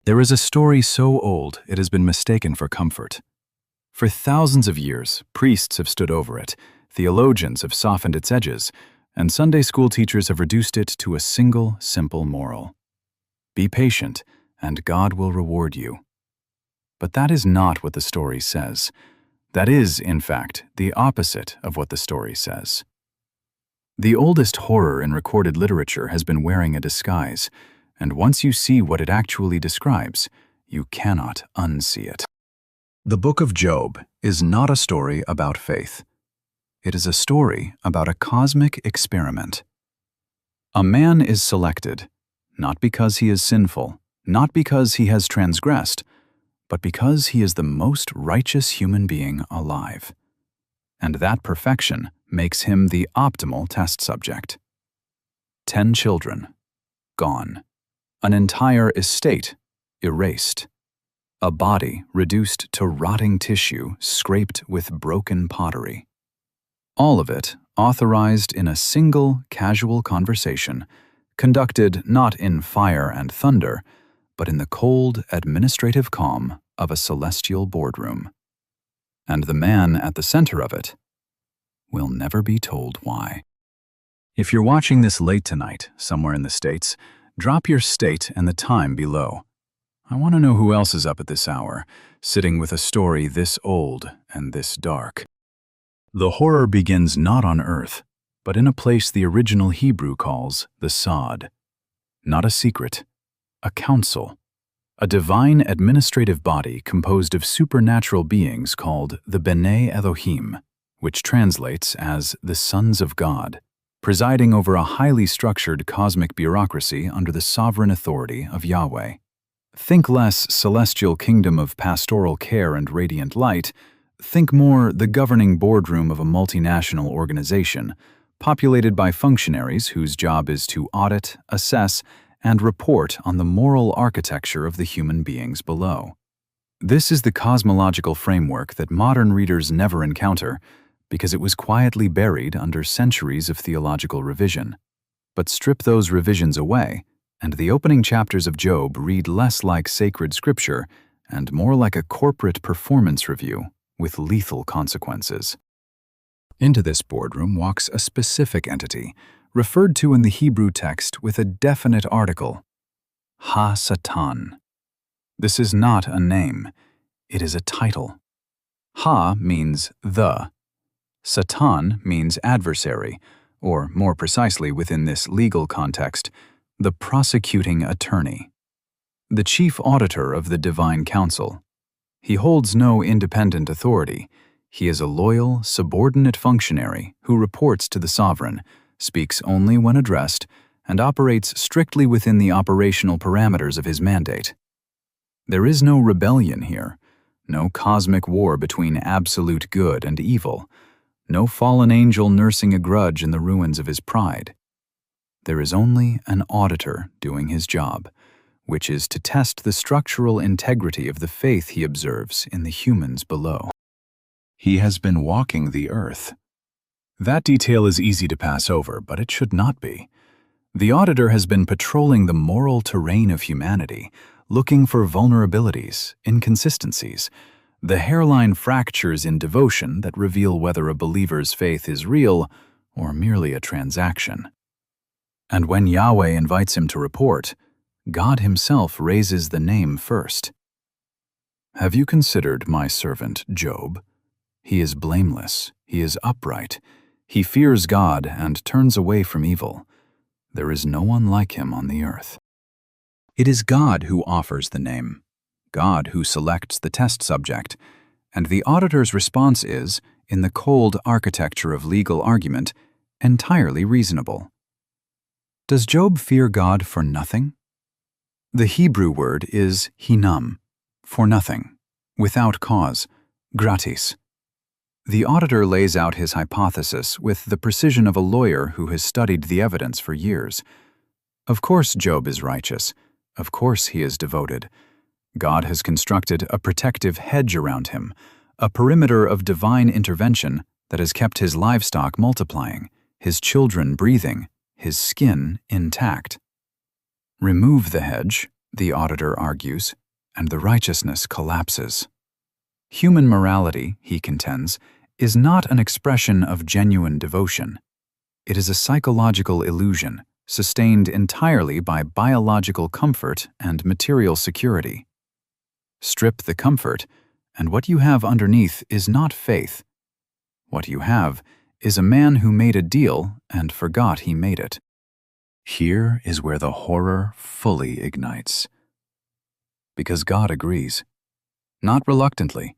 There is a story so old it has been mistaken for comfort. For thousands of years, priests have stood over it, theologians have softened its edges, and Sunday school teachers have reduced it to a single, simple moral. Be patient, and God will reward you. But that is not what the story says. That is, in fact, the opposite of what the story says. The oldest horror in recorded literature has been wearing a disguise, and once you see what it actually describes, you cannot unsee it. The Book of Job is not a story about faith. It is a story about a cosmic experiment. A man is selected, not because he is sinful, not because he has transgressed, but because he is the most righteous human being alive. And that perfection makes him the optimal test subject. 10 children, gone. An entire estate, erased. A body reduced to rotting tissue scraped with broken pottery. All of it authorized in a single casual conversation, conducted not in fire and thunder, but in the cold administrative calm of a celestial boardroom. And the man at the center of it will never be told why. If you're watching this late tonight, somewhere in the States, drop your state and the time below. I want to know who else is up at this hour, sitting with a story this old and this dark. The horror begins not on Earth, but in a place the original Hebrew calls the Sod. Not a secret, a council, a divine administrative body composed of supernatural beings called the B'nai Elohim, which translates as the Sons of God, presiding over a highly structured cosmic bureaucracy under the sovereign authority of Yahweh. Think less celestial kingdom of pastoral care and radiant light, think more the governing boardroom of a multinational organization, populated by functionaries whose job is to audit, assess, and report on the moral architecture of the human beings below. This is the cosmological framework that modern readers never encounter, because it was quietly buried under centuries of theological revision. But strip those revisions away, and the opening chapters of Job read less like sacred scripture and more like a corporate performance review with lethal consequences. Into this boardroom walks a specific entity, referred to in the Hebrew text with a definite article, Ha-Satan. This is not a name, it is a title. Ha means the. Satan means adversary, or more precisely within this legal context, the prosecuting attorney. The chief auditor of the divine council. He holds no independent authority. He is a loyal, subordinate functionary who reports to the sovereign, speaks only when addressed, and operates strictly within the operational parameters of his mandate. There is no rebellion here, no cosmic war between absolute good and evil, no fallen angel nursing a grudge in the ruins of his pride. There is only an auditor doing his job, which is to test the structural integrity of the faith he observes in the humans below. He has been walking the earth. That detail is easy to pass over, but it should not be. The auditor has been patrolling the moral terrain of humanity, looking for vulnerabilities, inconsistencies, the hairline fractures in devotion that reveal whether a believer's faith is real or merely a transaction. And when Yahweh invites him to report, God himself raises the name first. Have you considered my servant Job? He is blameless, he is upright, he fears God and turns away from evil. There is no one like him on the earth. It is God who offers the name, God who selects the test subject, and the auditor's response is, in the cold architecture of legal argument, entirely reasonable. Does Job fear God for nothing? The Hebrew word is hinam, for nothing, without cause, gratis. The auditor lays out his hypothesis with the precision of a lawyer who has studied the evidence for years. Of course Job is righteous. Of course he is devoted. God has constructed a protective hedge around him, a perimeter of divine intervention that has kept his livestock multiplying, his children breathing, his skin intact. Remove the hedge, the auditor argues, and the righteousness collapses. Human morality, he contends, is not an expression of genuine devotion. It is a psychological illusion, sustained entirely by biological comfort and material security. Strip the comfort, and what you have underneath is not faith. What you have is a man who made a deal and forgot he made it. Here is where the horror fully ignites. Because God agrees. Not reluctantly,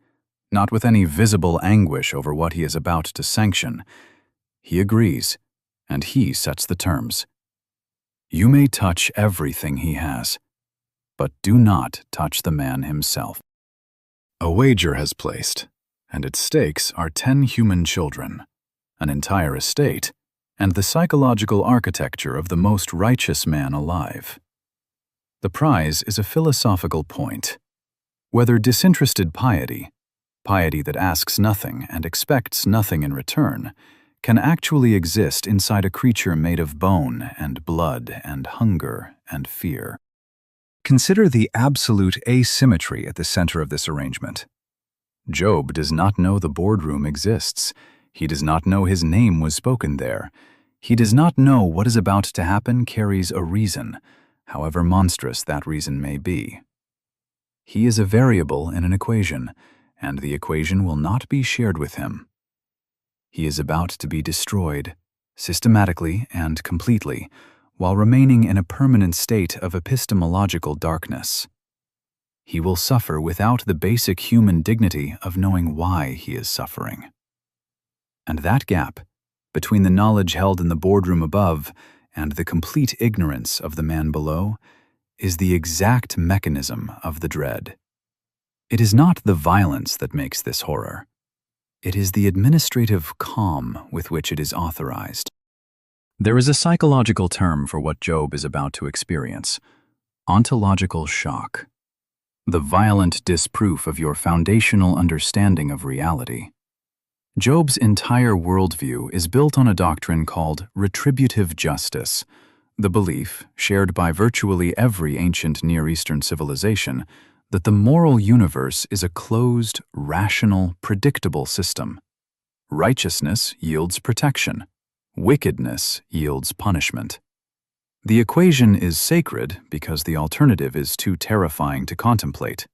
not with any visible anguish over what he is about to sanction. He agrees, and he sets the terms. You may touch everything he has, but do not touch the man himself. A wager has placed, and its stakes are 10 human children, an entire estate, and the psychological architecture of the most righteous man alive. The prize is a philosophical point. Whether disinterested piety, piety that asks nothing and expects nothing in return, can actually exist inside a creature made of bone and blood and hunger and fear. Consider the absolute asymmetry at the center of this arrangement. Job does not know the boardroom exists. He does not know his name was spoken there. He does not know what is about to happen carries a reason, however monstrous that reason may be. He is a variable in an equation, and the equation will not be shared with him. He is about to be destroyed, systematically and completely, while remaining in a permanent state of epistemological darkness. He will suffer without the basic human dignity of knowing why he is suffering. And that gap, between the knowledge held in the boardroom above and the complete ignorance of the man below, is the exact mechanism of the dread. It is not the violence that makes this horror. It is the administrative calm with which it is authorized. There is a psychological term for what Job is about to experience: ontological shock. The violent disproof of your foundational understanding of reality. Job's entire worldview is built on a doctrine called retributive justice, the belief, shared by virtually every ancient Near Eastern civilization, that the moral universe is a closed, rational, predictable system. Righteousness yields protection. Wickedness yields punishment. The equation is sacred because the alternative is too terrifying to contemplate.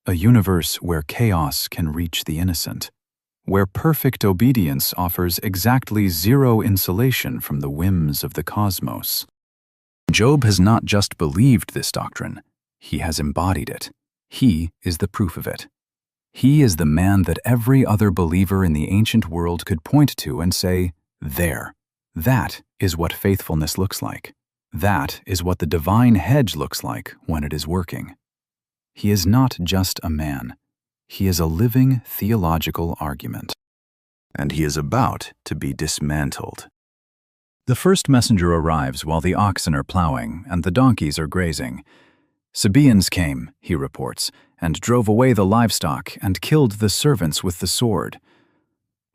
A universe where chaos can reach the innocent, where perfect obedience offers exactly zero insulation from the whims of the cosmos. Job has not just believed this doctrine, he has embodied it. He is the proof of it. He is the man that every other believer in the ancient world could point to and say, there, that is what faithfulness looks like. That is what the divine hedge looks like when it is working. He is not just a man. He is a living theological argument. And he is about to be dismantled. The first messenger arrives while the oxen are plowing and the donkeys are grazing. Sabaeans came, he reports, and drove away the livestock and killed the servants with the sword.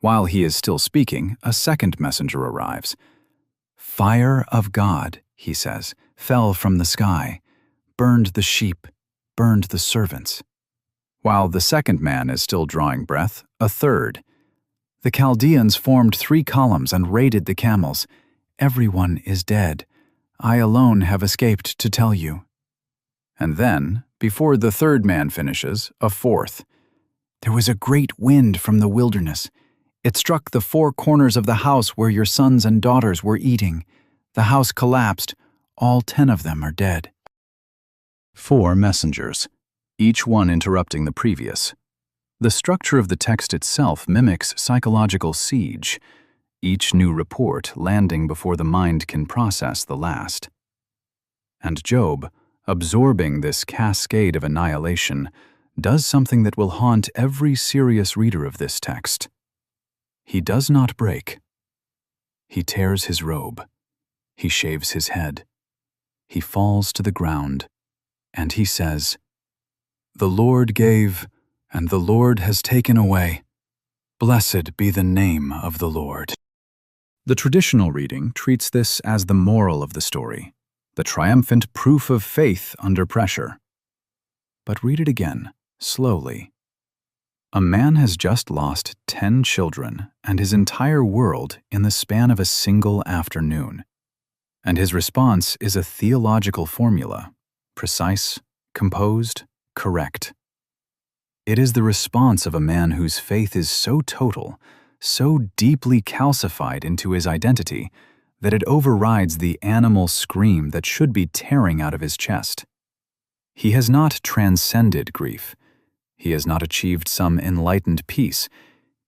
While he is still speaking, a second messenger arrives. Fire of God, he says, fell from the sky, burned the sheep, burned the servants. While the second man is still drawing breath, a third. The Chaldeans formed 3 columns and raided the camels. Everyone is dead. I alone have escaped to tell you. And then, before the third man finishes, a fourth. There was a great wind from the wilderness. It struck the 4 corners of the house where your sons and daughters were eating. The house collapsed. All 10 of them are dead. 4 messengers, each one interrupting the previous. The structure of the text itself mimics psychological siege, each new report landing before the mind can process the last. And Job, absorbing this cascade of annihilation, does something that will haunt every serious reader of this text. He does not break. He tears his robe. He shaves his head. He falls to the ground, and he says, "The Lord gave, and the Lord has taken away. Blessed be the name of the Lord." The traditional reading treats this as the moral of the story. the triumphant proof of faith under pressure. But read it again, slowly. A man has just lost 10 children and his entire world in the span of a single afternoon. And his response is a theological formula, precise, composed, correct. It is the response of a man whose faith is so total, so deeply calcified into his identity, that it overrides the animal scream that should be tearing out of his chest. He has not transcended grief. He has not achieved some enlightened peace.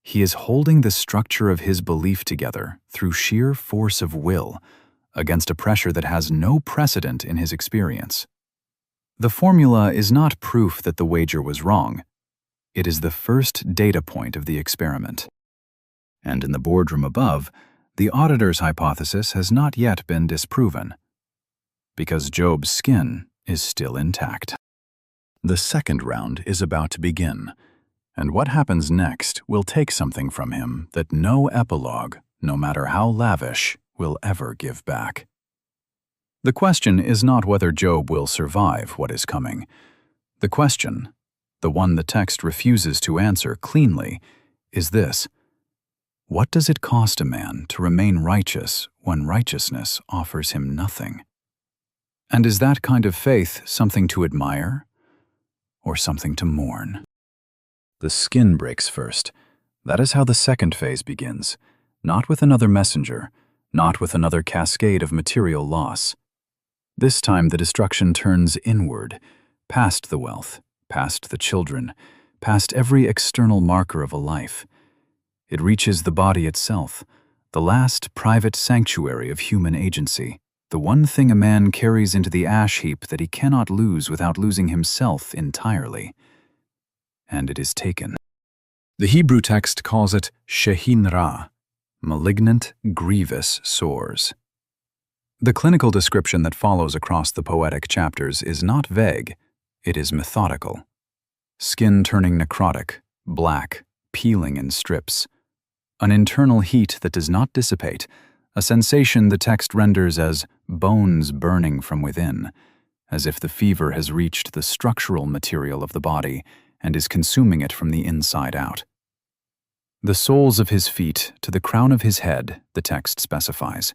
He is holding the structure of his belief together through sheer force of will, against a pressure that has no precedent in his experience. The formula is not proof that the wager was wrong. It is the first data point of the experiment. And in the boardroom above, the auditor's hypothesis has not yet been disproven, because Job's skin is still intact. The second round is about to begin, and what happens next will take something from him that no epilogue, no matter how lavish, will ever give back. The question is not whether Job will survive what is coming. The question, the one the text refuses to answer cleanly, is this: what does it cost a man to remain righteous when righteousness offers him nothing? And is that kind of faith something to admire or something to mourn? The skin breaks first. That is how the second phase begins, not with another messenger, not with another cascade of material loss. This time the destruction turns inward, past the wealth, past the children, past every external marker of a life. It reaches the body itself, the last private sanctuary of human agency, the one thing a man carries into the ash heap that he cannot lose without losing himself entirely. And it is taken. The Hebrew text calls it shehin ra, malignant, grievous sores. The clinical description that follows across the poetic chapters is not vague, it is methodical. Skin turning necrotic, black, peeling in strips. An internal heat that does not dissipate, a sensation the text renders as bones burning from within, as if the fever has reached the structural material of the body and is consuming it from the inside out. The soles of his feet to the crown of his head, the text specifies.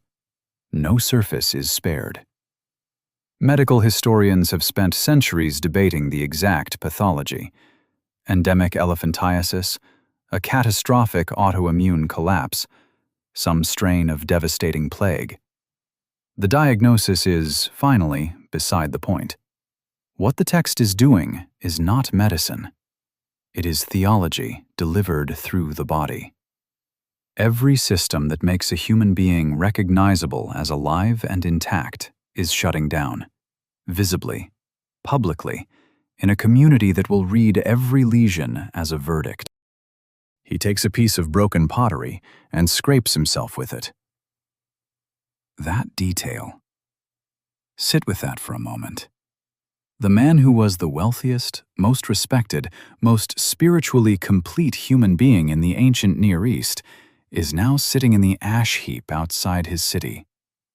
No surface is spared. Medical historians have spent centuries debating the exact pathology. Endemic elephantiasis, a catastrophic autoimmune collapse, some strain of devastating plague. The diagnosis is, finally, beside the point. What the text is doing is not medicine. It is theology delivered through the body. Every system that makes a human being recognizable as alive and intact is shutting down, visibly, publicly, in a community that will read every lesion as a verdict. He takes a piece of broken pottery and scrapes himself with it. That detail. Sit with that for a moment. The man who was the wealthiest, most respected, most spiritually complete human being in the ancient Near East is now sitting in the ash heap outside his city,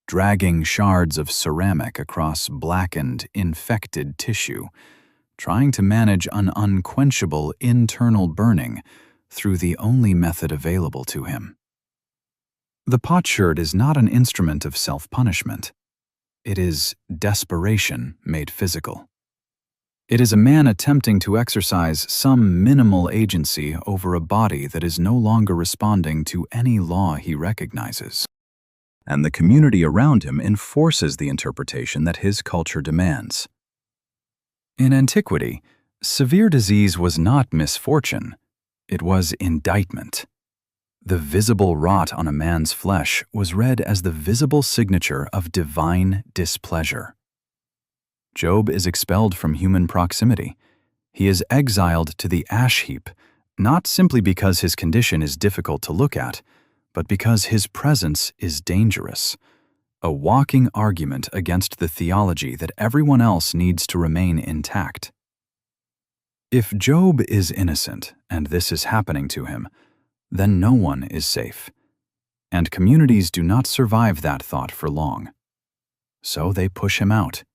dragging shards of ceramic across blackened, infected tissue, trying to manage an unquenchable internal burning through the only method available to him. The potsherd is not an instrument of self-punishment. It is desperation made physical. It is a man attempting to exercise some minimal agency over a body that is no longer responding to any law he recognizes. And the community around him enforces the interpretation that his culture demands. In antiquity, severe disease was not misfortune. It was indictment. The visible rot on a man's flesh was read as the visible signature of divine displeasure. Job is expelled from human proximity. He is exiled to the ash heap, not simply because his condition is difficult to look at, but because his presence is dangerous, a walking argument against the theology that everyone else needs to remain intact. If Job is innocent and this is happening to him, then no one is safe, and communities do not survive that thought for long. So they push him out,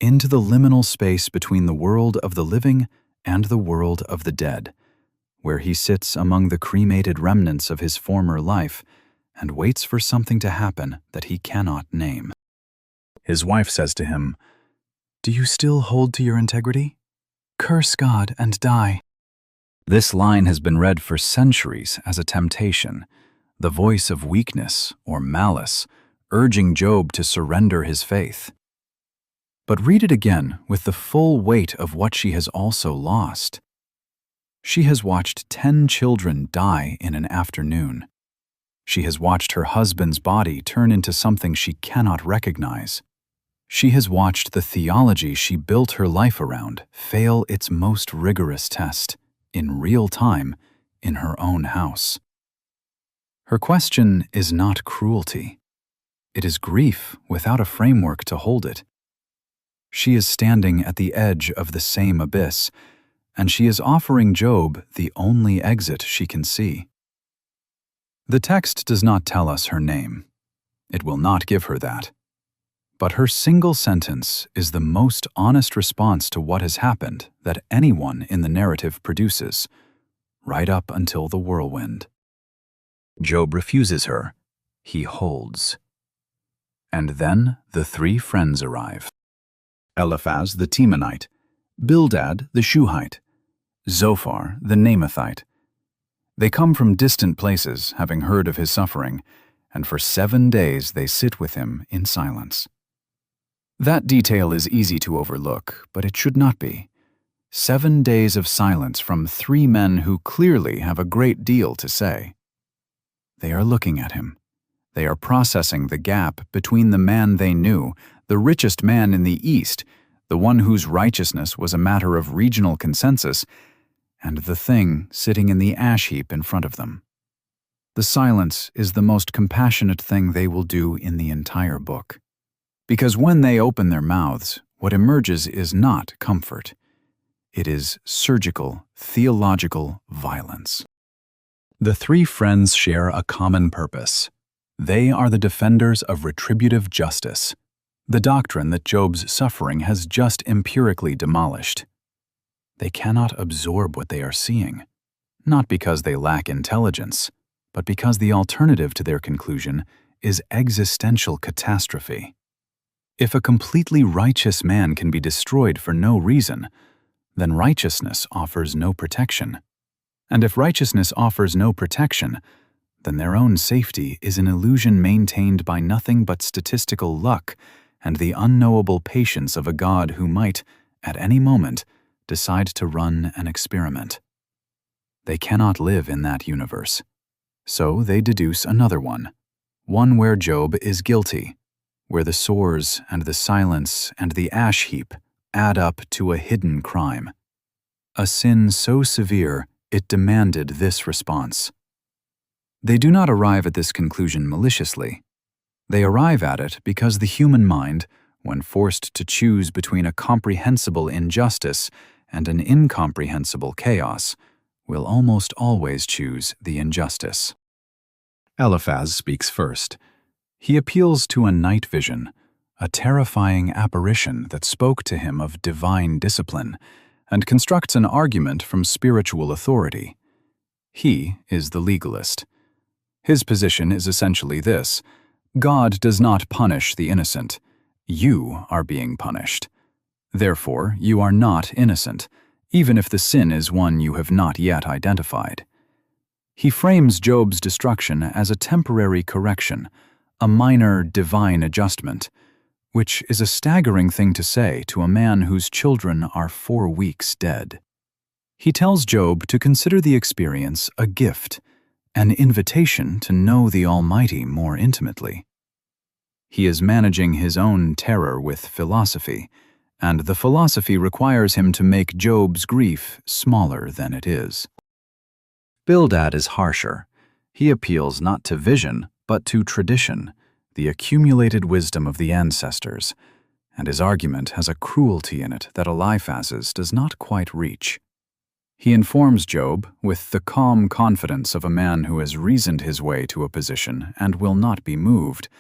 into the liminal space between the world of the living and the world of the dead, where he sits among the cremated remnants of his former life and waits for something to happen that he cannot name. His wife says to him, "Do you still hold to your integrity? Curse God and die." This line has been read for centuries as a temptation, the voice of weakness or malice, urging Job to surrender his faith. But read it again with the full weight of what she has also lost. She has watched 10 children die in an afternoon. She has watched her husband's body turn into something she cannot recognize. She has watched the theology she built her life around fail its most rigorous test, in real time, in her own house. Her question is not cruelty. It is grief without a framework to hold it. She is standing at the edge of the same abyss, and she is offering Job the only exit she can see. The text does not tell us her name. It will not give her that. But her single sentence is the most honest response to what has happened that anyone in the narrative produces, right up until the whirlwind. Job refuses her. He holds. And then the 3 friends arrive. Eliphaz the Temanite, Bildad the Shuhite, Zophar the Naamathite. They come from distant places, having heard of his suffering, and for 7 days they sit with him in silence. That detail is easy to overlook, but it should not be. 7 days of silence from 3 men who clearly have a great deal to say. They are looking at him. They are processing the gap between the man they knew, the richest man in the East, the one whose righteousness was a matter of regional consensus, and the thing sitting in the ash heap in front of them. The silence is the most compassionate thing they will do in the entire book. Because when they open their mouths, what emerges is not comfort. It is surgical, theological violence. The 3 friends share a common purpose. They are the defenders of retributive justice, the doctrine that Job's suffering has just empirically demolished. They cannot absorb what they are seeing, not because they lack intelligence, but because the alternative to their conclusion is existential catastrophe. If a completely righteous man can be destroyed for no reason, then righteousness offers no protection. And if righteousness offers no protection, then their own safety is an illusion maintained by nothing but statistical luck and the unknowable patience of a God who might, at any moment, decide to run an experiment. They cannot live in that universe. So they deduce another one where Job is guilty, where the sores and the silence and the ash heap add up to a hidden crime. A sin so severe it demanded this response. They do not arrive at this conclusion maliciously. They arrive at it because the human mind, when forced to choose between a comprehensible injustice and an incomprehensible chaos, will almost always choose the injustice. Eliphaz speaks first. He appeals to a night vision, a terrifying apparition that spoke to him of divine discipline, and constructs an argument from spiritual authority. He is the legalist. His position is essentially this: God does not punish the innocent. You are being punished. Therefore, you are not innocent, even if the sin is one you have not yet identified. He frames Job's destruction as a temporary correction, a minor divine adjustment, which is a staggering thing to say to a man whose children are 4 weeks dead. He tells Job to consider the experience a gift, an invitation to know the Almighty more intimately. He is managing his own terror with philosophy, and the philosophy requires him to make Job's grief smaller than it is. Bildad is harsher. He appeals not to vision, but to tradition, the accumulated wisdom of the ancestors, and his argument has a cruelty in it that Eliphaz's does not quite reach. He informs Job with the calm confidence of a man who has reasoned his way to a position and will not be moved,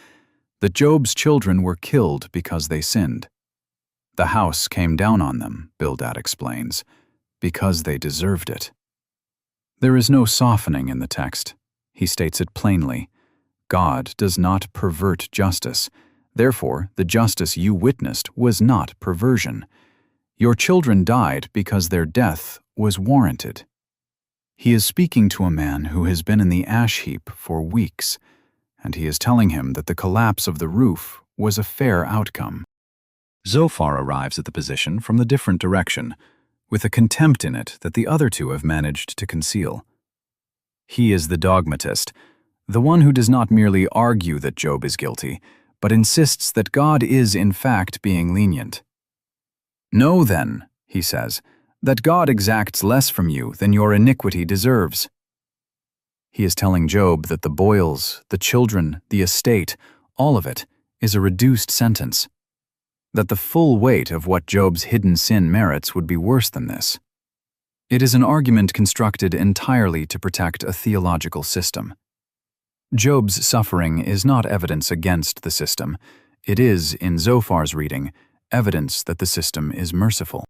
that Job's children were killed because they sinned. The house came down on them, Bildad explains, because they deserved it. There is no softening in the text. He states it plainly. God does not pervert justice. Therefore, the justice you witnessed was not perversion. Your children died because their death was warranted. He is speaking to a man who has been in the ash heap for weeks, and he is telling him that the collapse of the roof was a fair outcome. Zophar arrives at the position from the different direction, with a contempt in it that the other two have managed to conceal. He is the dogmatist, the one who does not merely argue that Job is guilty, but insists that God is in fact being lenient. Know then, he says, that God exacts less from you than your iniquity deserves. He is telling Job that the boils, the children, the estate, all of it, is a reduced sentence. That the full weight of what Job's hidden sin merits would be worse than this. It is an argument constructed entirely to protect a theological system. Job's suffering is not evidence against the system. It is, in Zophar's reading, evidence that the system is merciful.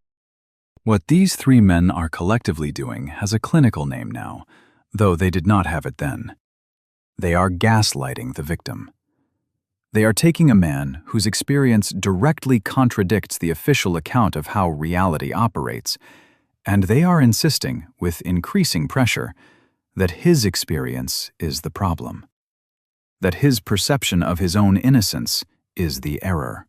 What these three men are collectively doing has a clinical name now, though they did not have it then. They are gaslighting the victim. They are taking a man whose experience directly contradicts the official account of how reality operates, and they are insisting, with increasing pressure, that his experience is the problem. That his perception of his own innocence is the error.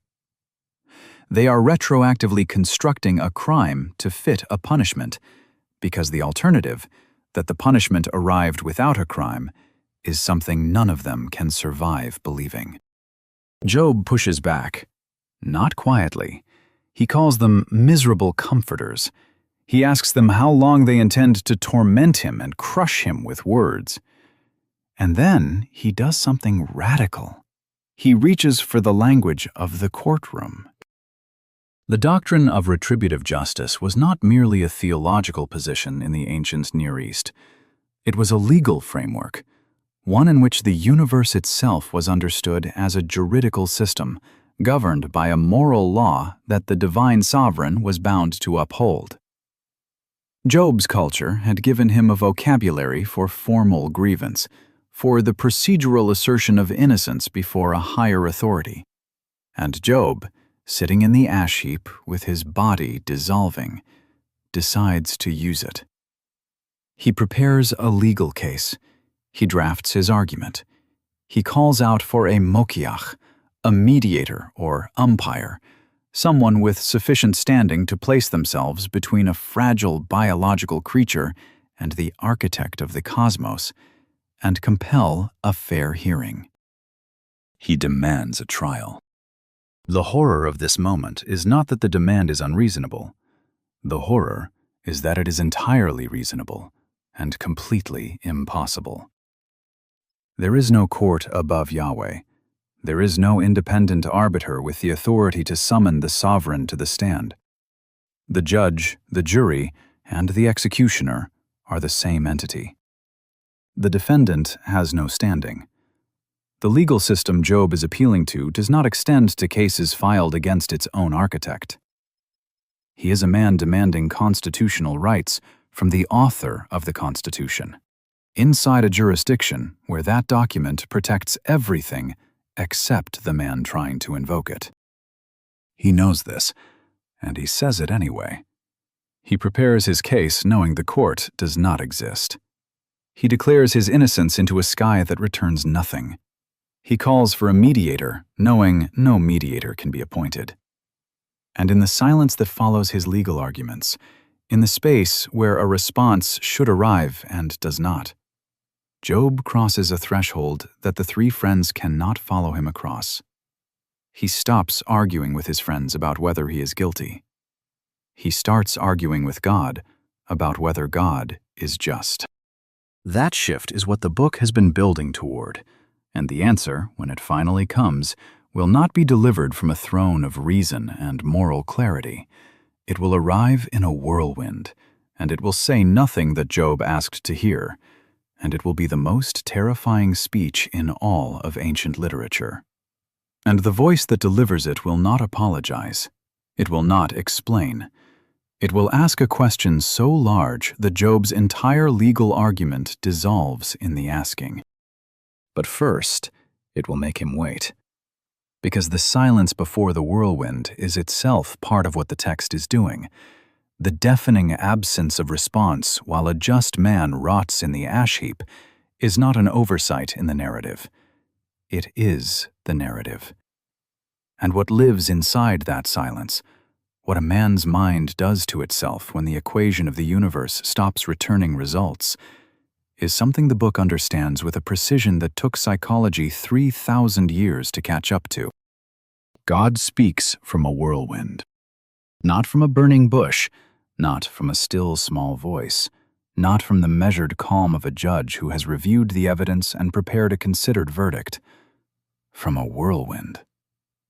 They are retroactively constructing a crime to fit a punishment, because the alternative, that the punishment arrived without a crime, is something none of them can survive believing. Job pushes back, not quietly. He calls them miserable comforters. He asks them how long they intend to torment him and crush him with words. And then he does something radical. He reaches for the language of the courtroom. The doctrine of retributive justice was not merely a theological position in the ancient Near East. It was a legal framework, one in which the universe itself was understood as a juridical system, governed by a moral law that the divine sovereign was bound to uphold. Job's culture had given him a vocabulary for formal grievance, for the procedural assertion of innocence before a higher authority. And Job, sitting in the ash heap with his body dissolving, decides to use it. He prepares a legal case. He drafts his argument. He calls out for a mokiach, a mediator or umpire, someone with sufficient standing to place themselves between a fragile biological creature and the architect of the cosmos, and compel a fair hearing. He demands a trial. The horror of this moment is not that the demand is unreasonable. The horror is that it is entirely reasonable and completely impossible. There is no court above Yahweh. There is no independent arbiter with the authority to summon the sovereign to the stand. The judge, the jury, and the executioner are the same entity. The defendant has no standing. The legal system Job is appealing to does not extend to cases filed against its own architect. He is a man demanding constitutional rights from the author of the Constitution, inside a jurisdiction where that document protects everything except the man trying to invoke it. He knows this, and he says it anyway. He prepares his case knowing the court does not exist. He declares his innocence into a sky that returns nothing. He calls for a mediator, knowing no mediator can be appointed. And in the silence that follows his legal arguments, in the space where a response should arrive and does not, Job crosses a threshold that the three friends cannot follow him across. He stops arguing with his friends about whether he is guilty. He starts arguing with God about whether God is just. That shift is what the book has been building toward, and the answer, when it finally comes, will not be delivered from a throne of reason and moral clarity. It will arrive in a whirlwind, and it will say nothing that Job asked to hear, and it will be the most terrifying speech in all of ancient literature. And the voice that delivers it will not apologize. It will not explain. It will ask a question so large that Job's entire legal argument dissolves in the asking. But first, it will make him wait. Because the silence before the whirlwind is itself part of what the text is doing. The deafening absence of response while a just man rots in the ash heap is not an oversight in the narrative. It is the narrative. And what lives inside that silence, what a man's mind does to itself when the equation of the universe stops returning results, is something the book understands with a precision that took psychology 3,000 years to catch up to. God speaks from a whirlwind. Not from a burning bush, not from a still small voice, not from the measured calm of a judge who has reviewed the evidence and prepared a considered verdict. From a whirlwind.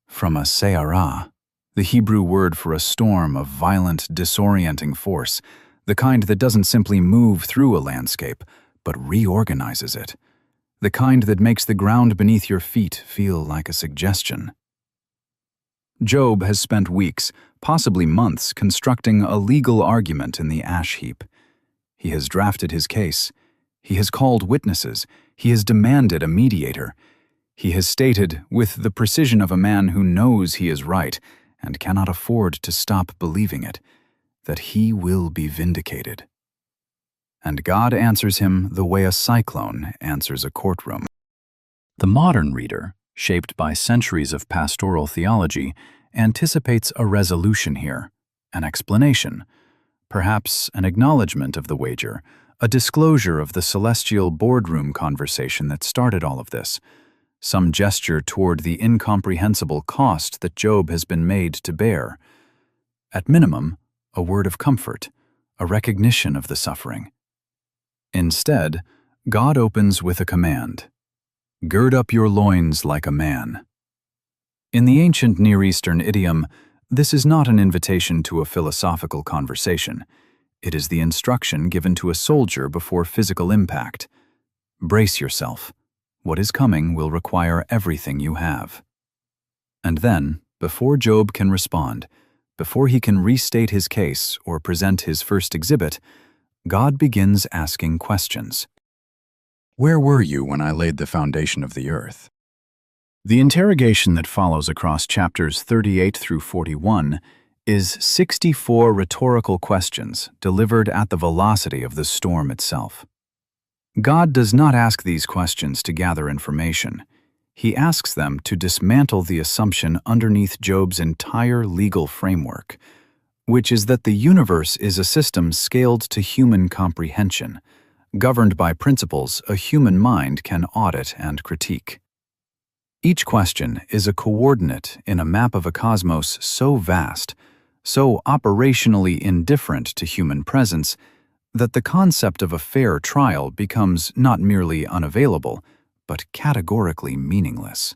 From a se'arah, the Hebrew word for a storm of violent, disorienting force, the kind that doesn't simply move through a landscape, but reorganizes it. The kind that makes the ground beneath your feet feel like a suggestion. Job has spent weeks, possibly months, constructing a legal argument in the ash heap. He has drafted his case. He has called witnesses. He has demanded a mediator. He has stated, with the precision of a man who knows he is right and cannot afford to stop believing it, that he will be vindicated. And God answers him the way a cyclone answers a courtroom. The modern reader, shaped by centuries of pastoral theology, anticipates a resolution here, an explanation, perhaps an acknowledgement of the wager, a disclosure of the celestial boardroom conversation that started all of this, some gesture toward the incomprehensible cost that Job has been made to bear. At minimum, a word of comfort, a recognition of the suffering. Instead, God opens with a command. Gird up your loins like a man. In the ancient Near Eastern idiom, this is not an invitation to a philosophical conversation. It is the instruction given to a soldier before physical impact. Brace yourself. What is coming will require everything you have. And then, before Job can respond, before he can restate his case or present his first exhibit, God begins asking questions. Where were you when I laid the foundation of the earth? The interrogation that follows across chapters 38 through 41 is 64 rhetorical questions delivered at the velocity of the storm itself. God does not ask these questions to gather information. He asks them to dismantle the assumption underneath Job's entire legal framework, which is that the universe is a system scaled to human comprehension, governed by principles a human mind can audit and critique. Each question is a coordinate in a map of a cosmos so vast, so operationally indifferent to human presence, that the concept of a fair trial becomes not merely unavailable, but categorically meaningless.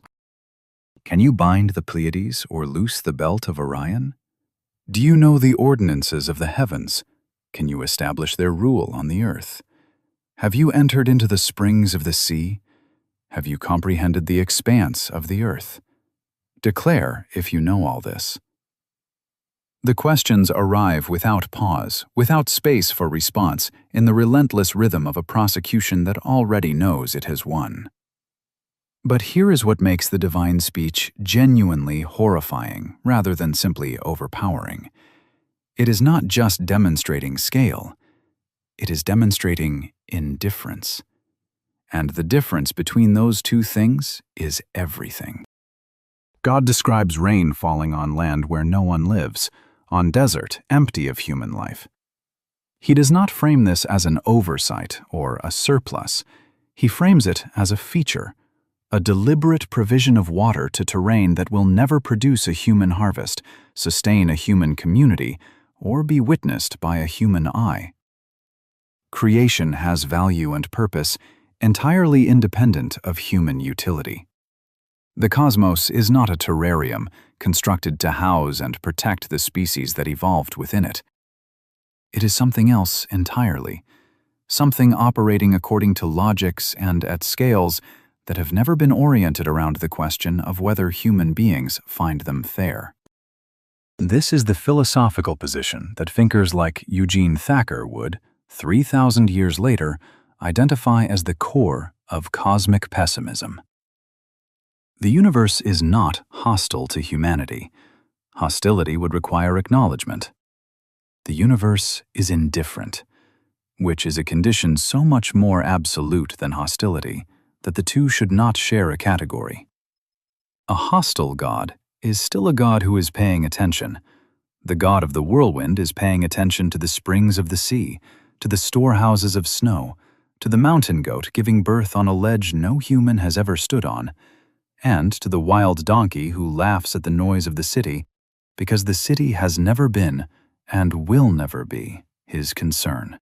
Can you bind the Pleiades or loose the belt of Orion? Do you know the ordinances of the heavens? Can you establish their rule on the earth? Have you entered into the springs of the sea? Have you comprehended the expanse of the earth? Declare if you know all this. The questions arrive without pause, without space for response, in the relentless rhythm of a prosecution that already knows it has won. But here is what makes the divine speech genuinely horrifying, rather than simply overpowering. It is not just demonstrating scale. It is demonstrating indifference. And the difference between those two things is everything. God describes rain falling on land where no one lives, on desert empty of human life. He does not frame this as an oversight or a surplus. He frames it as a feature, a deliberate provision of water to terrain that will never produce a human harvest, sustain a human community, or be witnessed by a human eye. Creation has value and purpose entirely independent of human utility. The cosmos is not a terrarium constructed to house and protect the species that evolved within it. It is something else entirely, something operating according to logics and at scales that have never been oriented around the question of whether human beings find them fair. This is the philosophical position that thinkers like Eugene Thacker would, 3,000 years later, identify as the core of cosmic pessimism. The universe is not hostile to humanity. Hostility would require acknowledgement. The universe is indifferent, which is a condition so much more absolute than hostility that the two should not share a category. A hostile God is still a God who is paying attention. The God of the whirlwind is paying attention to the springs of the sea, to the storehouses of snow, to the mountain goat giving birth on a ledge no human has ever stood on, and to the wild donkey who laughs at the noise of the city because the city has never been and will never be his concern.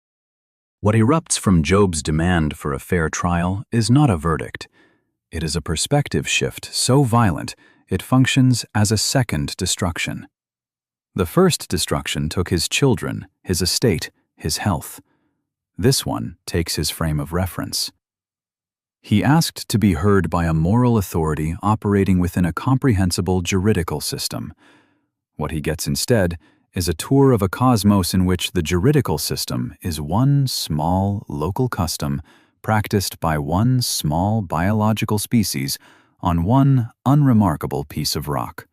What erupts from Job's demand for a fair trial is not a verdict. It is a perspective shift so violent it functions as a second destruction. The first destruction took his children, his estate, his health. This one takes his frame of reference. He asked to be heard by a moral authority operating within a comprehensible juridical system. What he gets instead is a tour of a cosmos in which the juridical system is one small local custom practiced by one small biological species on one unremarkable piece of rock.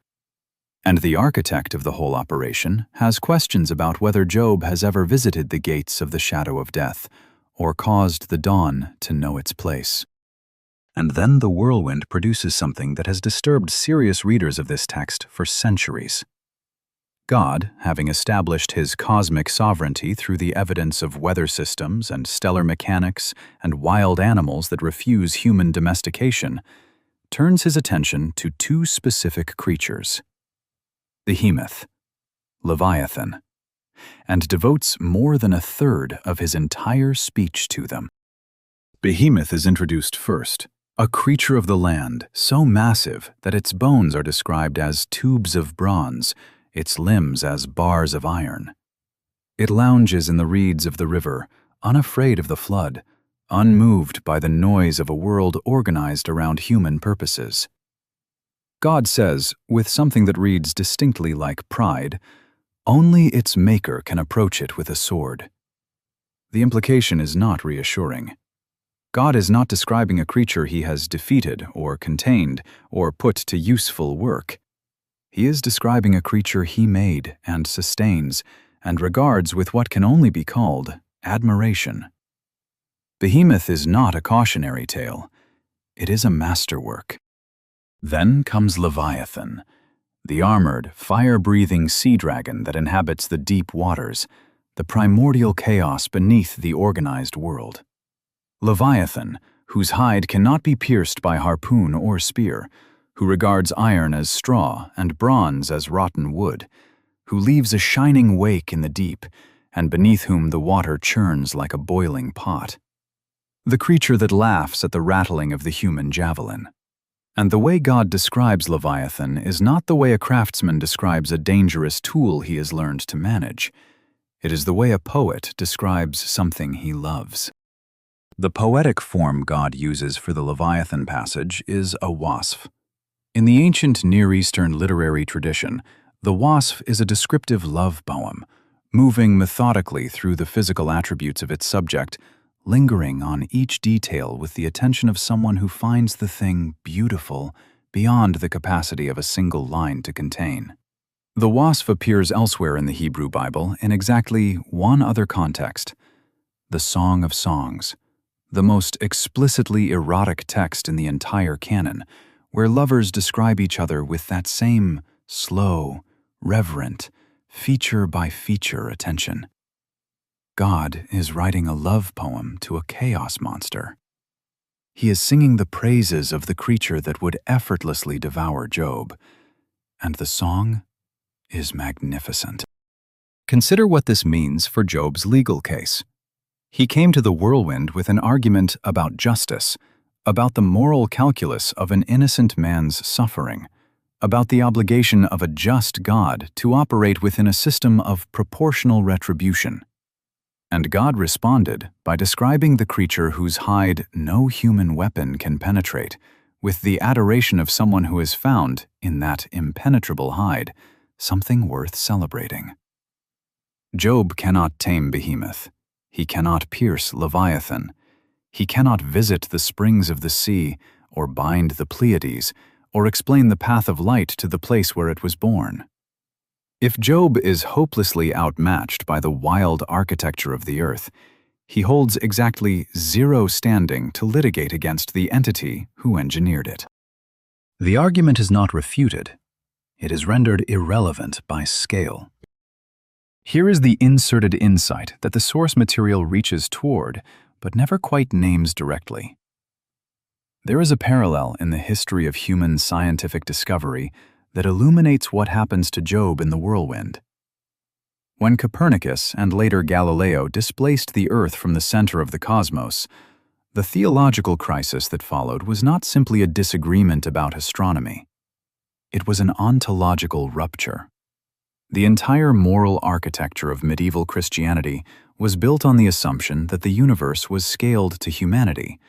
And the architect of the whole operation has questions about whether Job has ever visited the gates of the shadow of death or caused the dawn to know its place. And then the whirlwind produces something that has disturbed serious readers of this text for centuries. God, having established his cosmic sovereignty through the evidence of weather systems and stellar mechanics and wild animals that refuse human domestication, turns his attention to two specific creatures, Behemoth, Leviathan, and devotes more than a third of his entire speech to them. Behemoth is introduced first, a creature of the land so massive that its bones are described as tubes of bronze, its limbs as bars of iron. It lounges in the reeds of the river, unafraid of the flood, unmoved by the noise of a world organized around human purposes. God says, with something that reads distinctly like pride, only its maker can approach it with a sword. The implication is not reassuring. God is not describing a creature he has defeated or contained or put to useful work. He is describing a creature he made and sustains and regards with what can only be called admiration. Behemoth is not a cautionary tale. It is a masterwork. Then comes Leviathan, the armored, fire-breathing sea dragon that inhabits the deep waters, the primordial chaos beneath the organized world. Leviathan, whose hide cannot be pierced by harpoon or spear, who regards iron as straw and bronze as rotten wood, who leaves a shining wake in the deep, and beneath whom the water churns like a boiling pot. The creature that laughs at the rattling of the human javelin. And the way God describes Leviathan is not the way a craftsman describes a dangerous tool he has learned to manage. It is the way a poet describes something he loves. The poetic form God uses for the Leviathan passage is a wasf. In the ancient Near Eastern literary tradition, the wasf is a descriptive love poem, moving methodically through the physical attributes of its subject, lingering on each detail with the attention of someone who finds the thing beautiful beyond the capacity of a single line to contain. The wasf appears elsewhere in the Hebrew Bible in exactly one other context, the Song of Songs, the most explicitly erotic text in the entire canon, where lovers describe each other with that same slow, reverent, feature-by-feature attention. God is writing a love poem to a chaos monster. He is singing the praises of the creature that would effortlessly devour Job, and the song is magnificent. Consider what this means for Job's legal case. He came to the whirlwind with an argument about justice, about the moral calculus of an innocent man's suffering, about the obligation of a just God to operate within a system of proportional retribution. And God responded by describing the creature whose hide no human weapon can penetrate, with the adoration of someone who has found, in that impenetrable hide, something worth celebrating. Job cannot tame Behemoth. He cannot pierce Leviathan. He cannot visit the springs of the sea, or bind the Pleiades, or explain the path of light to the place where it was born. If Job is hopelessly outmatched by the wild architecture of the earth, he holds exactly zero standing to litigate against the entity who engineered it. The argument is not refuted. It is rendered irrelevant by scale. Here is the inserted insight that the source material reaches toward, but never quite names directly. There is a parallel in the history of human scientific discovery that illuminates what happens to Job in the Whirlwind. When Copernicus and later Galileo displaced the Earth from the center of the cosmos, the theological crisis that followed was not simply a disagreement about astronomy. It was an ontological rupture. The entire moral architecture of medieval Christianity was built on the assumption that the universe was scaled to humanity,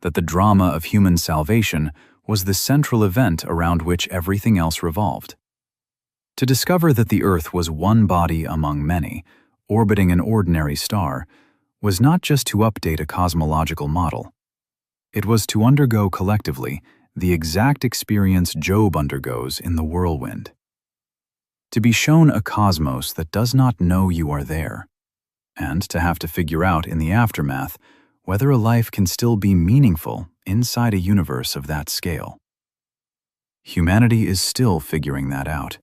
that the drama of human salvation was the central event around which everything else revolved. To discover that the Earth was one body among many, orbiting an ordinary star, was not just to update a cosmological model. It was to undergo collectively the exact experience Job undergoes in the Whirlwind. To be shown a cosmos that does not know you are there, and to have to figure out in the aftermath whether a life can still be meaningful inside a universe of that scale. Humanity is still figuring that out.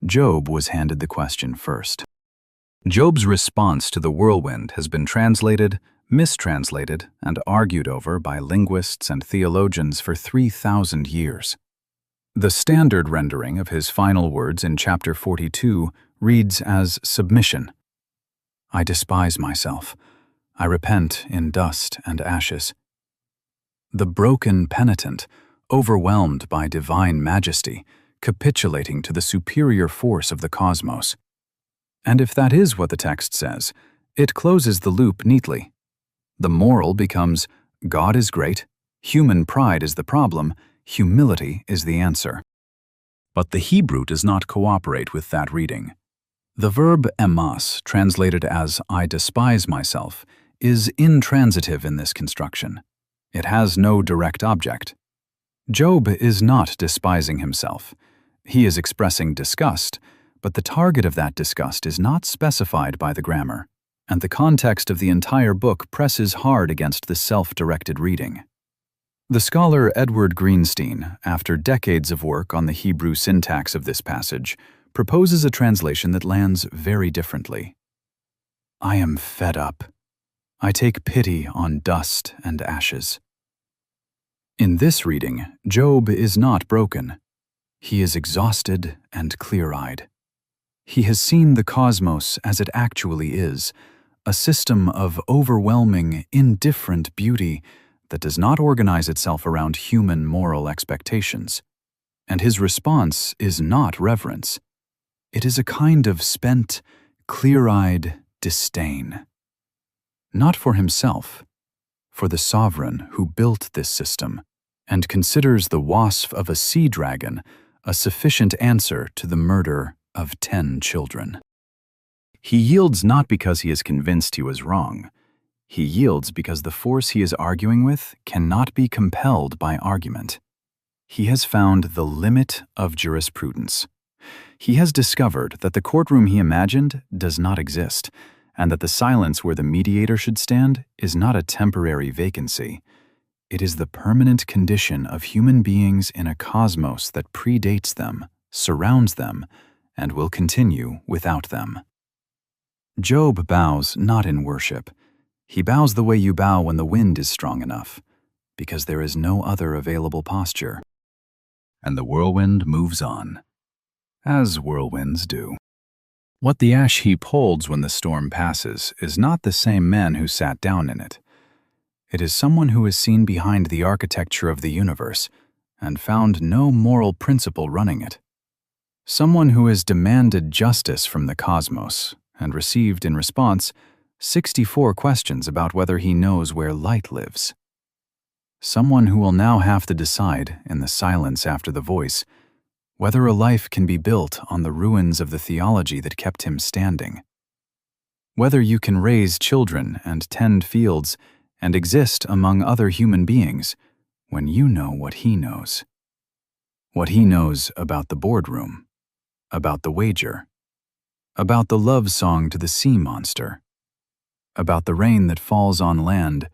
Job was handed the question first. Job's response to the Whirlwind has been translated, mistranslated, and argued over by linguists and theologians for 3,000 years. The standard rendering of his final words in chapter 42 reads as submission. I despise myself. I repent in dust and ashes. The broken penitent, overwhelmed by divine majesty, capitulating to the superior force of the cosmos. And if that is what the text says, it closes the loop neatly. The moral becomes, God is great, human pride is the problem, humility is the answer. But the Hebrew does not cooperate with that reading. The verb emas, translated as I despise myself, is intransitive in this construction. It has no direct object. Job is not despising himself. He is expressing disgust, but the target of that disgust is not specified by the grammar, and the context of the entire book presses hard against the self-directed reading. The scholar Edward Greenstein, after decades of work on the Hebrew syntax of this passage, proposes a translation that lands very differently. I am fed up. I take pity on dust and ashes. In this reading, Job is not broken. He is exhausted and clear-eyed. He has seen the cosmos as it actually is, a system of overwhelming, indifferent beauty that does not organize itself around human moral expectations. And his response is not reverence. It is a kind of spent, clear-eyed disdain. Not for himself, for the sovereign who built this system, and considers the wasp of a sea dragon a sufficient answer to the murder of 10 children. He yields not because he is convinced he was wrong. He yields because the force he is arguing with cannot be compelled by argument. He has found the limit of jurisprudence. He has discovered that the courtroom he imagined does not exist, and that the silence where the mediator should stand is not a temporary vacancy. It is the permanent condition of human beings in a cosmos that predates them, surrounds them, and will continue without them. Job bows not in worship. He bows the way you bow when the wind is strong enough, because there is no other available posture. And the whirlwind moves on, as whirlwinds do. What the ash heap holds when the storm passes is not the same man who sat down in it. It is someone who has seen behind the architecture of the universe and found no moral principle running it. Someone who has demanded justice from the cosmos and received in response 64 questions about whether he knows where light lives. Someone who will now have to decide, in the silence after the voice, whether a life can be built on the ruins of the theology that kept him standing. Whether you can raise children and tend fields and exist among other human beings when you know what he knows. What he knows about the boardroom, about the wager, about the love song to the sea monster, about the rain that falls on land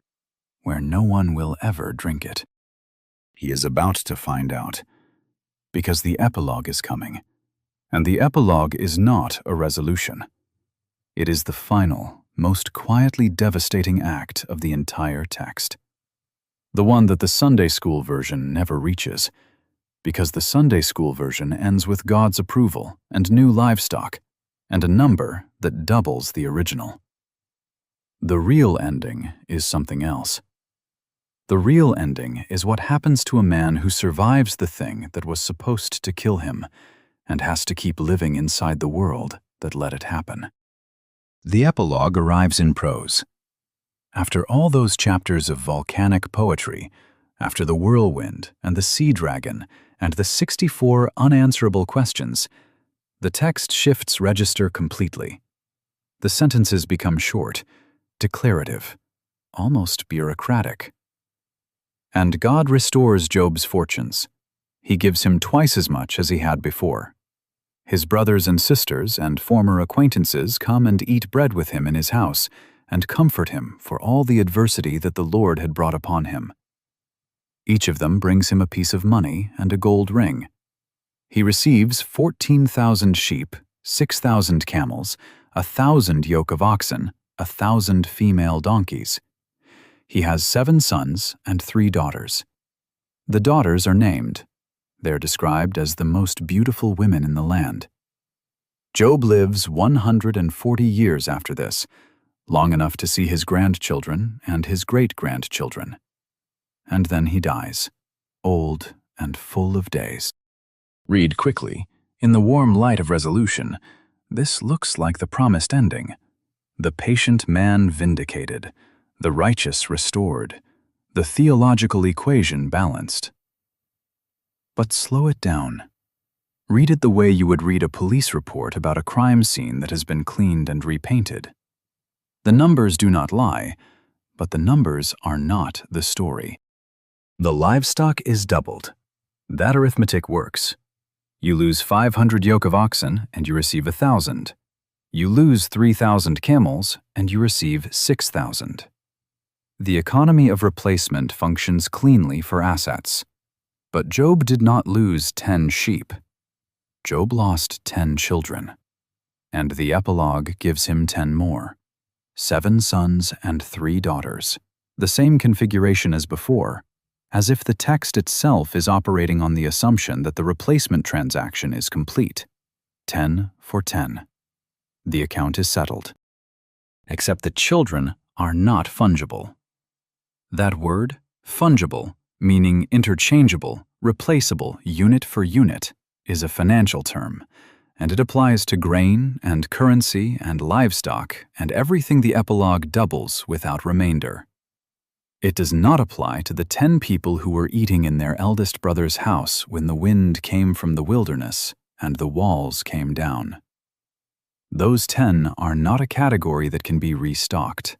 where no one will ever drink it. He is about to find out, because the epilogue is coming, and the epilogue is not a resolution. It is the final, most quietly devastating act of the entire text. The one that the Sunday school version never reaches, because the Sunday school version ends with God's approval and new livestock, and a number that doubles the original. The real ending is something else. The real ending is what happens to a man who survives the thing that was supposed to kill him and has to keep living inside the world that let it happen. The epilogue arrives in prose. After all those chapters of volcanic poetry, after the whirlwind and the sea dragon and the 64 unanswerable questions, the text shifts register completely. The sentences become short, declarative, almost bureaucratic. And God restores Job's fortunes. He gives him twice as much as he had before. His brothers and sisters and former acquaintances come and eat bread with him in his house and comfort him for all the adversity that the Lord had brought upon him. Each of them brings him a piece of money and a gold ring. He receives 14,000 sheep, 6,000 camels, 1,000 yoke of oxen, 1,000 female donkeys. He has 7 sons and 3 daughters. The daughters are named. They're described as the most beautiful women in the land. Job lives 140 years after this, long enough to see his grandchildren and his great-grandchildren. And then he dies, old and full of days. Read quickly. In the warm light of resolution, this looks like the promised ending. The patient man vindicated, the righteous restored, the theological equation balanced. But slow it down. Read it the way you would read a police report about a crime scene that has been cleaned and repainted. The numbers do not lie, but the numbers are not the story. The livestock is doubled. That arithmetic works. You lose 500 yoke of oxen and you receive 1,000. You lose 3,000 camels and you receive 6,000. The economy of replacement functions cleanly for assets. But Job did not lose 10 sheep. Job lost 10 children. And the epilogue gives him 10 more. 7 sons and 3 daughters. The same configuration as before, as if the text itself is operating on the assumption that the replacement transaction is complete. 10 for 10. The account is settled. Except the children are not fungible. That word, fungible, meaning interchangeable, replaceable, unit for unit, is a financial term, and it applies to grain and currency and livestock and everything the epilogue doubles without remainder. It does not apply to the 10 people who were eating in their eldest brother's house when the wind came from the wilderness and the walls came down. Those 10 are not a category that can be restocked.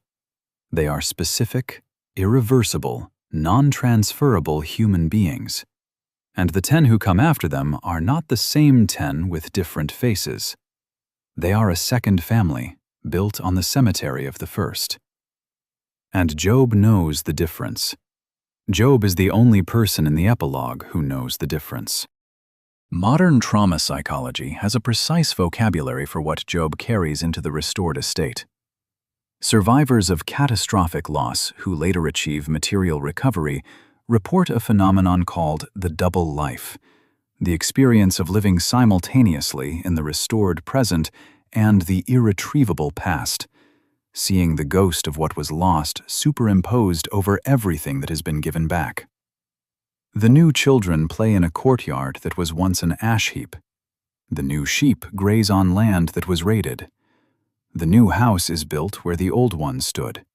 They are specific, irreversible, non-transferable human beings. And the 10 who come after them are not the same 10 with different faces. They are a second family, built on the cemetery of the first. And Job knows the difference. Job is the only person in the epilogue who knows the difference. Modern trauma psychology has a precise vocabulary for what Job carries into the restored estate. Survivors of catastrophic loss who later achieve material recovery report a phenomenon called the double life, the experience of living simultaneously in the restored present and the irretrievable past, seeing the ghost of what was lost superimposed over everything that has been given back. The new children play in a courtyard that was once an ash heap. The new sheep graze on land that was raided. The new house is built where the old one stood.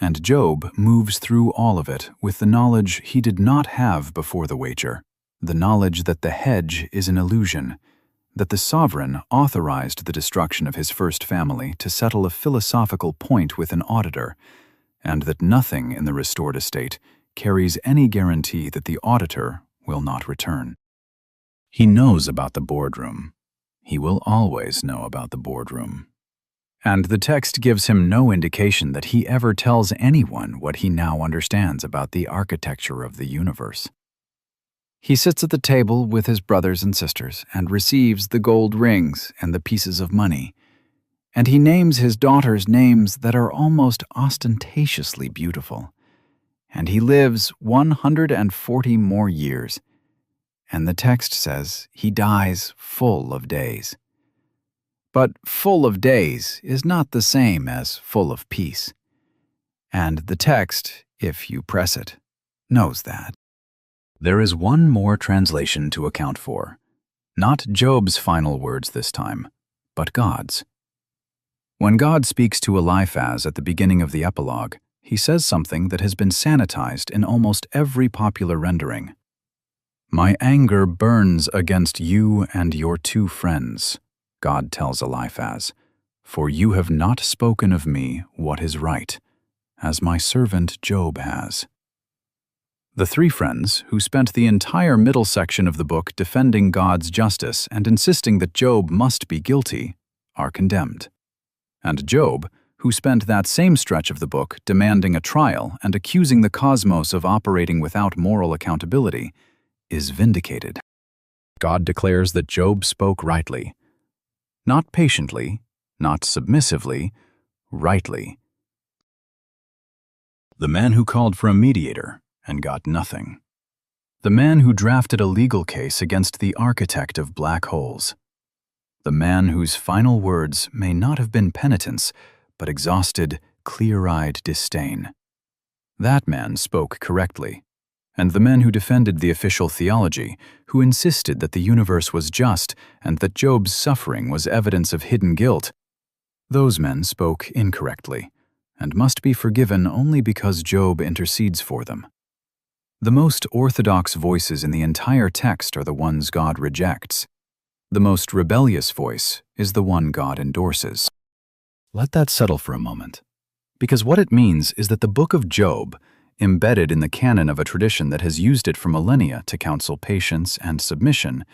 And Job moves through all of it with the knowledge he did not have before the wager, the knowledge that the hedge is an illusion, that the sovereign authorized the destruction of his first family to settle a philosophical point with an auditor, and that nothing in the restored estate carries any guarantee that the auditor will not return. He knows about the boardroom. He will always know about the boardroom. And the text gives him no indication that he ever tells anyone what he now understands about the architecture of the universe. He sits at the table with his brothers and sisters and receives the gold rings and the pieces of money, and he names his daughters names that are almost ostentatiously beautiful. And he lives 140 more years, and the text says he dies full of days. But full of days is not the same as full of peace. And the text, if you press it, knows that. There is one more translation to account for. Not Job's final words this time, but God's. When God speaks to Eliphaz at the beginning of the epilogue, he says something that has been sanitized in almost every popular rendering. "My anger burns against you and your two friends," God tells Eliphaz, "for you have not spoken of me what is right, as my servant Job has." The three friends, who spent the entire middle section of the book defending God's justice and insisting that Job must be guilty, are condemned. And Job, who spent that same stretch of the book demanding a trial and accusing the cosmos of operating without moral accountability, is vindicated. God declares that Job spoke rightly. Not patiently, not submissively, rightly. The man who called for a mediator and got nothing. The man who drafted a legal case against the architect of black holes. The man whose final words may not have been penitence, but exhausted, clear-eyed disdain. That man spoke correctly. And the men who defended the official theology, who insisted that the universe was just and that Job's suffering was evidence of hidden guilt, those men spoke incorrectly, and must be forgiven only because Job intercedes for them. The most orthodox voices in the entire text are the ones God rejects. The most rebellious voice is the one God endorses. Let that settle for a moment, because what it means is that the book of Job, embedded in the canon of a tradition that has used it for millennia to counsel patience and submission,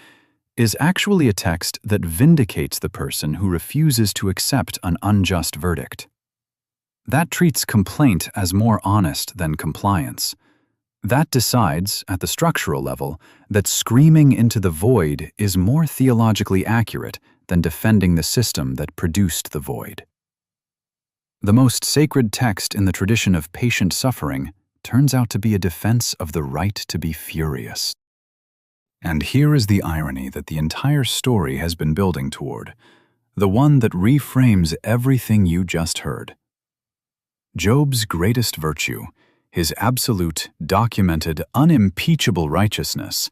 is actually a text that vindicates the person who refuses to accept an unjust verdict. That treats complaint as more honest than compliance. That decides, at the structural level, that screaming into the void is more theologically accurate than defending the system that produced the void. The most sacred text in the tradition of patient suffering turns out to be a defense of the right to be furious. And here is the irony that the entire story has been building toward, the one that reframes everything you just heard. Job's greatest virtue, his absolute, documented, unimpeachable righteousness,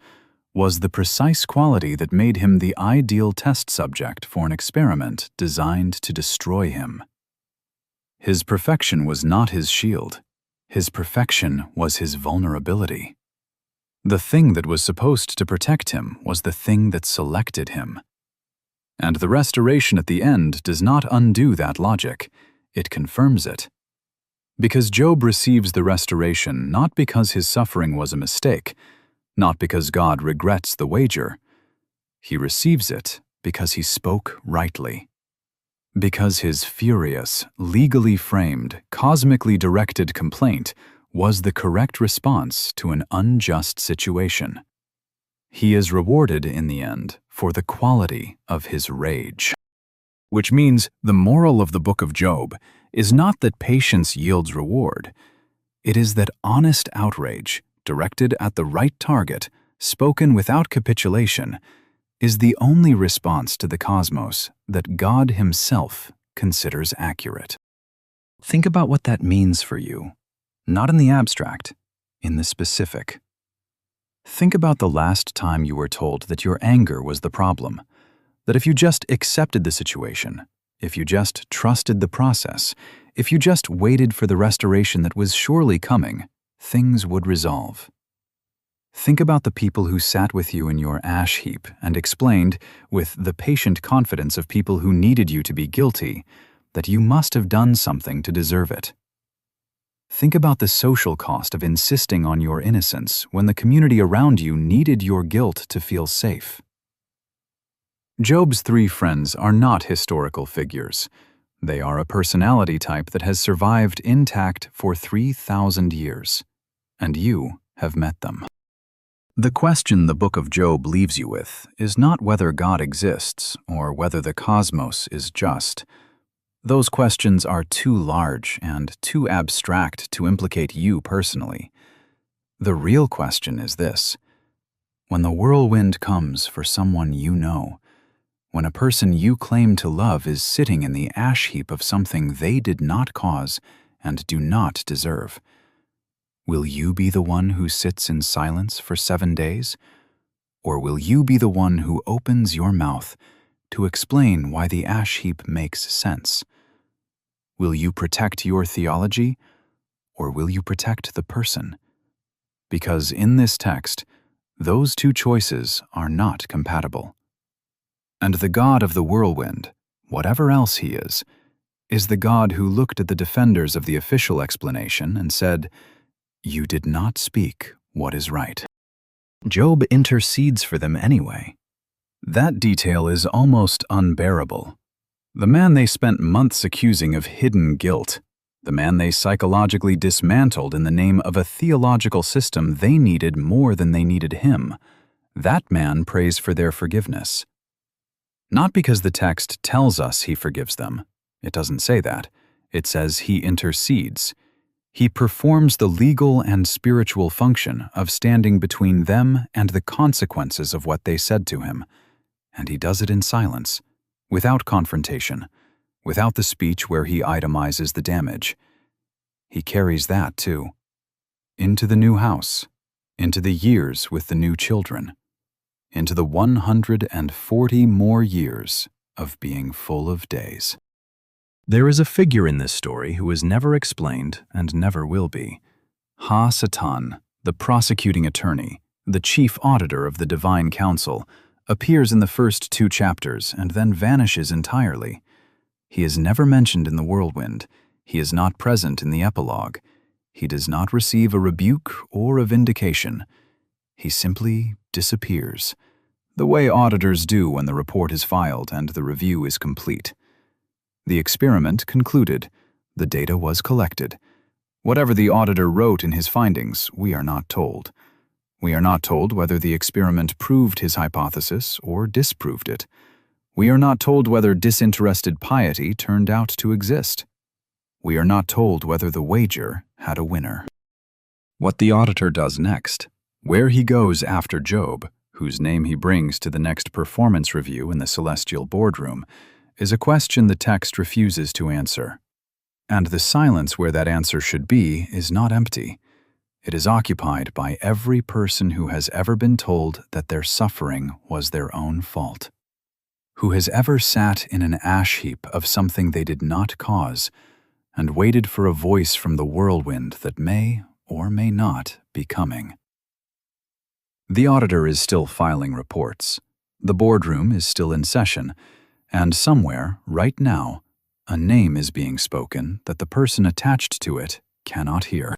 was the precise quality that made him the ideal test subject for an experiment designed to destroy him. His perfection was not his shield. His perfection was his vulnerability. The thing that was supposed to protect him was the thing that selected him. And the restoration at the end does not undo that logic, it confirms it. Because Job receives the restoration not because his suffering was a mistake, not because God regrets the wager. He receives it because he spoke rightly. Because his furious, legally framed, cosmically directed complaint was the correct response to an unjust situation. He is rewarded in the end for the quality of his rage. Which means the moral of the book of Job is not that patience yields reward. It is that honest outrage, directed at the right target, spoken without capitulation, is the only response to the cosmos that God himself considers accurate. Think about what that means for you, not in the abstract, in the specific. Think about the last time you were told that your anger was the problem, that if you just accepted the situation, if you just trusted the process, if you just waited for the restoration that was surely coming, things would resolve. Think about the people who sat with you in your ash heap and explained, with the patient confidence of people who needed you to be guilty, that you must have done something to deserve it. Think about the social cost of insisting on your innocence when the community around you needed your guilt to feel safe. Job's 3 friends are not historical figures. They are a personality type that has survived intact for 3,000 years, and you have met them. The question the Book of Job leaves you with is not whether God exists or whether the cosmos is just. Those questions are too large and too abstract to implicate you personally. The real question is this: when the whirlwind comes for someone you know, when a person you claim to love is sitting in the ash heap of something they did not cause and do not deserve, will you be the one who sits in silence for 7 days? Or will you be the one who opens your mouth to explain why the ash heap makes sense? Will you protect your theology, or will you protect the person? Because in this text, those 2 choices are not compatible. And the God of the whirlwind, whatever else he is the God who looked at the defenders of the official explanation and said, "You did not speak what is right." Job intercedes for them anyway. That detail is almost unbearable. The man they spent months accusing of hidden guilt, the man they psychologically dismantled in the name of a theological system they needed more than they needed him, that man prays for their forgiveness. Not because the text tells us he forgives them. It doesn't say that. It says he intercedes. He performs the legal and spiritual function of standing between them and the consequences of what they said to him. And he does it in silence, without confrontation, without the speech where he itemizes the damage. He carries that, too, into the new house, into the years with the new children, into the 140 more years of being full of days. There is a figure in this story who is never explained and never will be. Ha-Satan, the prosecuting attorney, the chief auditor of the divine council, appears in the first 2 chapters and then vanishes entirely. He is never mentioned in the whirlwind. He is not present in the epilogue. He does not receive a rebuke or a vindication. He simply disappears, the way auditors do when the report is filed and the review is complete. The experiment concluded. The data was collected. Whatever the auditor wrote in his findings, we are not told. We are not told whether the experiment proved his hypothesis or disproved it. We are not told whether disinterested piety turned out to exist. We are not told whether the wager had a winner. What the auditor does next, where he goes after Job, whose name he brings to the next performance review in the celestial boardroom, is a question the text refuses to answer. And the silence where that answer should be is not empty. It is occupied by every person who has ever been told that their suffering was their own fault, who has ever sat in an ash heap of something they did not cause and waited for a voice from the whirlwind that may or may not be coming. The auditor is still filing reports. The boardroom is still in session, and somewhere, right now, a name is being spoken that the person attached to it cannot hear.